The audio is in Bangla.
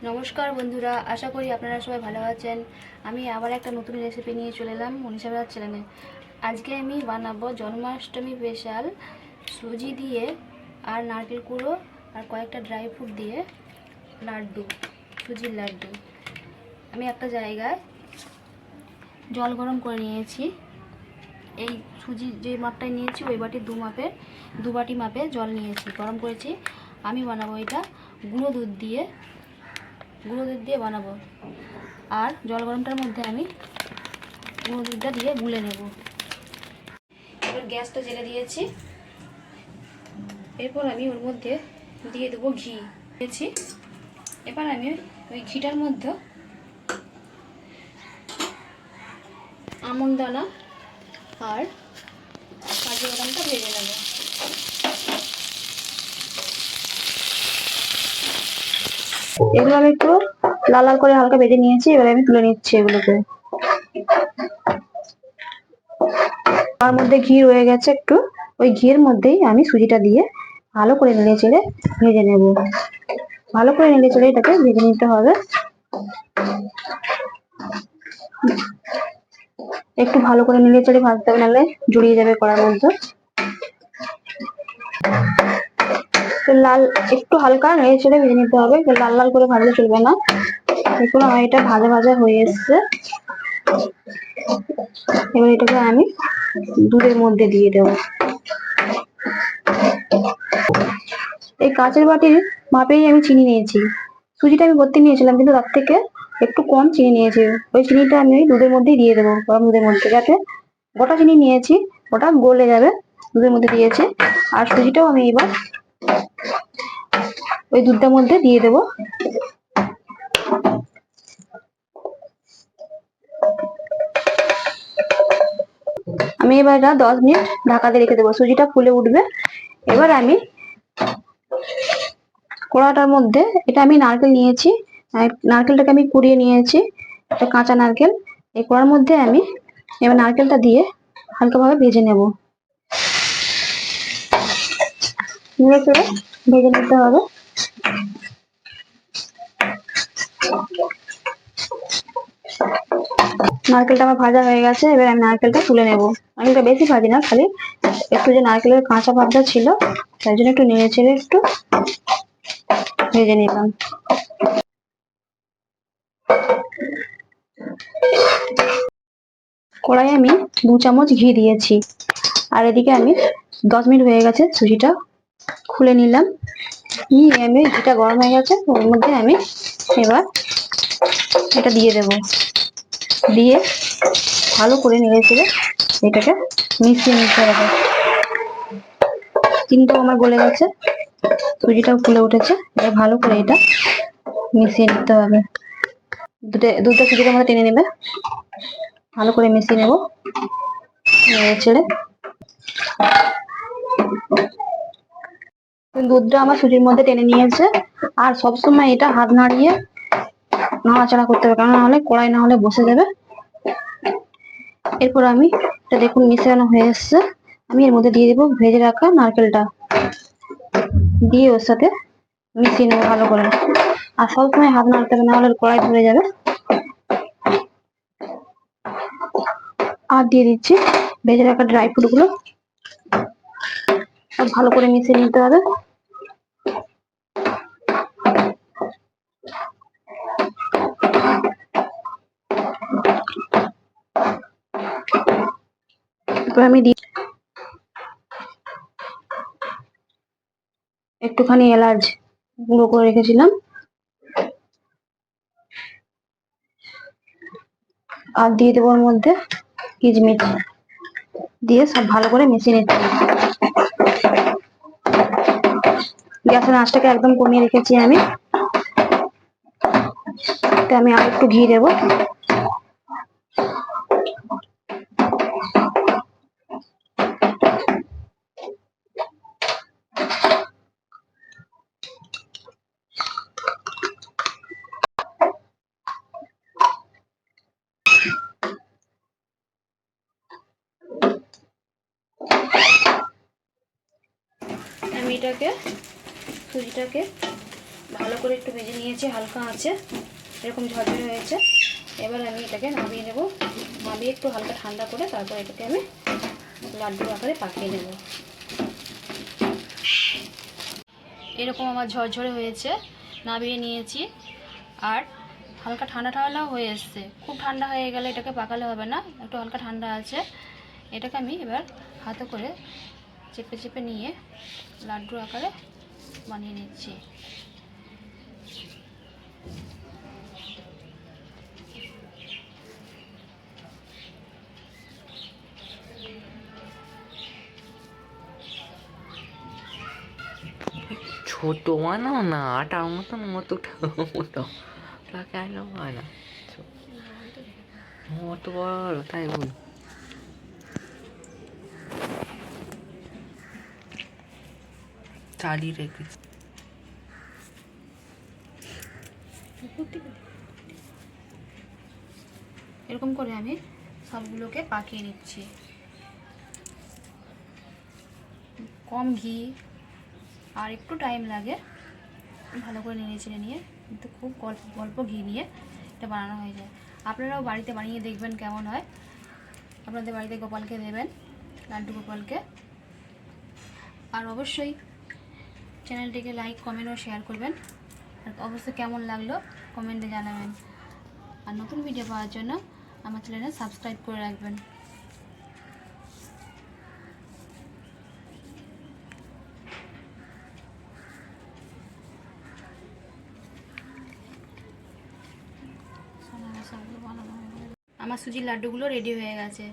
নমস্কার বন্ধুরা, আশা করি আপনারা সবাই ভালো আছেন। আমি আবার একটা নতুন রেসিপি নিয়ে চলে এলাম মনীষা ভাইয়ের চ্যানেলে। আজকে আমি বানাবো জন্মাষ্টমী স্পেশাল সুজি দিয়ে আর নারকেল কুড়ো আর কয়েকটা ড্রাই ফ্রুট দিয়ে লাড্ডু, সুজির লাড্ডু। আমি একটা জায়গায় জল গরম করে নিয়েছি। এই সুজি যে মাপটায় নিয়েছি ওই বাটির দু বাটি মাপে জল নিয়েছি, গরম করেছি। আমি বানাবো এটা গুঁড়ো দুধ দিয়ে বানাবো। আর জল গরমটার মধ্যে আমি গুঁড়ো দুধটা দিয়ে গুলে নেব। এবার গ্যাসটা জ্বেলে দিয়েছি। এরপর আমি ওর মধ্যে দিয়ে দেবো ঘি দিয়েছি। এবার আমি ওই ঘিটার মধ্যে আমন্ড দানা আর কাজু বাদামটা ভেজে নেব। এগুলো আমি একটু লাল লাল করে হালকা ভেজে নিয়েছি। এবার আমি তুলে নিচ্ছি এগুলোকে। তার মধ্যে ঘি রয়ে গেছে একটু, ওই ঘিয়ের মধ্যেই আমি সুজিটা দিয়ে ভালো করে নেড়ে চেড়ে ভেজে নেব। ভালো করে নেড়ে চেড়ে এটাকে ভেজে নিতে হবে। একটু ভালো করে নেড়ে চেড়ে ভাজতে হবে, নাহলে জড়িয়ে যাবে কড়ার মধ্যে। লাল একটু হালকা নেড়ে চেড়ে ভেজে নিতে হবে, লাল লাল করে ভাজলে চলবে না। দেখুন আমার এটা ভাজা ভাজা হয়ে এসছে। এবার এটাকে আমি দুধের মধ্যে দিয়ে দেবো। এই কাঁচের বাটির মাপেই আমি চিনি নিয়েছি। সুজিটা আমি ভর্তি নিয়েছিলাম, কিন্তু তার থেকে একটু কম চিনি নিয়েছি। ওই চিনিটা আমি ওই দুধের মধ্যেই দিয়ে দেবো, গরম দুধের মধ্যে, যাতে গোটা চিনি নিয়েছি ওটা গলে যাবে। দুধের মধ্যে দিয়েছি। আর সুজিটাও আমি এবার ওই দুধটার মধ্যে দিয়ে দেবো। আমি এবার এটা 10 মিনিট ঢাকা দিয়ে রেখে দেবো, সুজিটা ফুলে উঠবে। এবার আমি কড়াটার মধ্যে, এটা আমি নারকেল নিয়েছি, নারকেলটাকে আমি কুড়িয়ে নিয়েছি, একটা কাঁচা নারকেল। এই কড়ার মধ্যে আমি এবার নারকেলটা দিয়ে হালকাভাবে ভেজে নেব। নেড়ে চেড়ে ভেজে নিতে হবে। নারকেলটা আমার ভাজা হয়ে গেছে। এবার আমি নারকেলটা তুলে নেব। নারকেলটা বেশি ভাজি না, খালি একটু যে নারকেলের কাঁচা ভাবটা ছিল তাই জন্য একটু নেড়ে চেড়ে একটু ভেজে নিলাম। কড়াই আমি 2 চামচ ঘি দিয়েছি। আর এদিকে আমি 10 মিনিট হয়ে গেছে, সুজিটা খুলে নিলাম। আমি ঘিটা গরম হয়ে গেছে, ওর মধ্যে আমি এবার এটা দিয়ে দেব। দিয়ে ভালো করে নেড়ে চেড়ে এটাকে মিশিয়ে নিতে হবে। চিনিটাও আমার গলে গেছে, সুজিটাও ফুলে উঠেছে। এবার ভালো করে এটা মিশিয়ে নিতে হবে। দুধটা সুজিটার মধ্যে টেনে নেবে। ভালো করে মিশিয়ে নেব নেড়ে ছেড়ে। দুধটা আমার সুজির মধ্যে টেনে নিয়েছে। আর সবসময় এটা হাত নাড়িয়ে নাড়াচাড়া করতে হবে, কারণ নাহলে কড়াই না হলে বসে যাবে। এরপর আমি এটা দেখুন মিশানো হয়ে এসছে। আমি এর মধ্যে দিয়ে দেবো ভেজে রাখা নারকেলটা, দিয়ে ওর সাথে মিশিয়ে নেবো ভালো করে। আর সবসময় হাত নাড়তে হবে, নাহলে কড়াই ধরে যাবে। আর দিয়ে দিচ্ছি ভেজে রাখা ড্রাই ফ্রুট গুলো, সব ভালো করে মিশিয়ে নিতে হবে। এরপর আমি একটুখানি এলাচ গুঁড়ো করে রেখেছিলাম, আর দিয়ে দেবো ওর মধ্যে কিশমিশ, দিয়ে সব ভালো করে মিশিয়ে নিতে হবে। গ্যাসের আঁচটাকে একদম কমিয়ে রেখেছি আমি। আমি আর একটু ঘি দেবো। আমি এটাকে সুজিটাকে ভালো করে একটু ভেজে নিয়েছি, হালকা আছে, এরকম ঝরঝরে হয়েছে। এবার আমি এটাকে নামিয়ে নেব, নামিয়ে একটু হালকা ঠান্ডা করে তারপর এটাকে আমি লাড্ডুর আকারে পাকিয়ে নেব। এরকম আমার ঝরঝরে হয়েছে, নামিয়ে নিয়েছি। আর হালকা ঠান্ডা ঠান্ডা হয়ে এসছে, খুব ঠান্ডা হয়ে গেলে এটাকে পাকালে হবে না, একটু হালকা ঠান্ডা আছে। এটাকে আমি এবার হাতে করে চেপে চেপে নিয়ে লাড্ডুর আকারে বানিয়ে নিচ্ছি। ছোট বানাও না, আটার মতন মতোটা মোটো কেন হয় না, মত বড় তাই বল। চালিয়ে রেখে এরকম করে আমি সবগুলোকে পাকিয়ে নিচ্ছি। কম ঘি আর একটু টাইম লাগে, ভালো করে নেড়ে চেড়ে নিয়ে, কিন্তু খুব অল্প ঘি নিয়ে এটা বানানো হয়ে যায়। আপনারাও বাড়িতে বানিয়ে দেখবেন কেমন হয়। আপনাদের বাড়িতে গোপালকে দেবেন, লাড্ডু গোপালকে। আর অবশ্যই চ্যানেলটিকে লাইক, কমেন্ট ও শেয়ার করবেন। আর অবশ্যই কেমন লাগলো কমেন্টে জানাবেন। আর নতুন ভিডিও পাওয়ার জন্য আমার চ্যানেলে সাবস্ক্রাইব করে রাখবেন। আমার সুজির লাড্ডুগুলো রেডি হয়ে গেছে।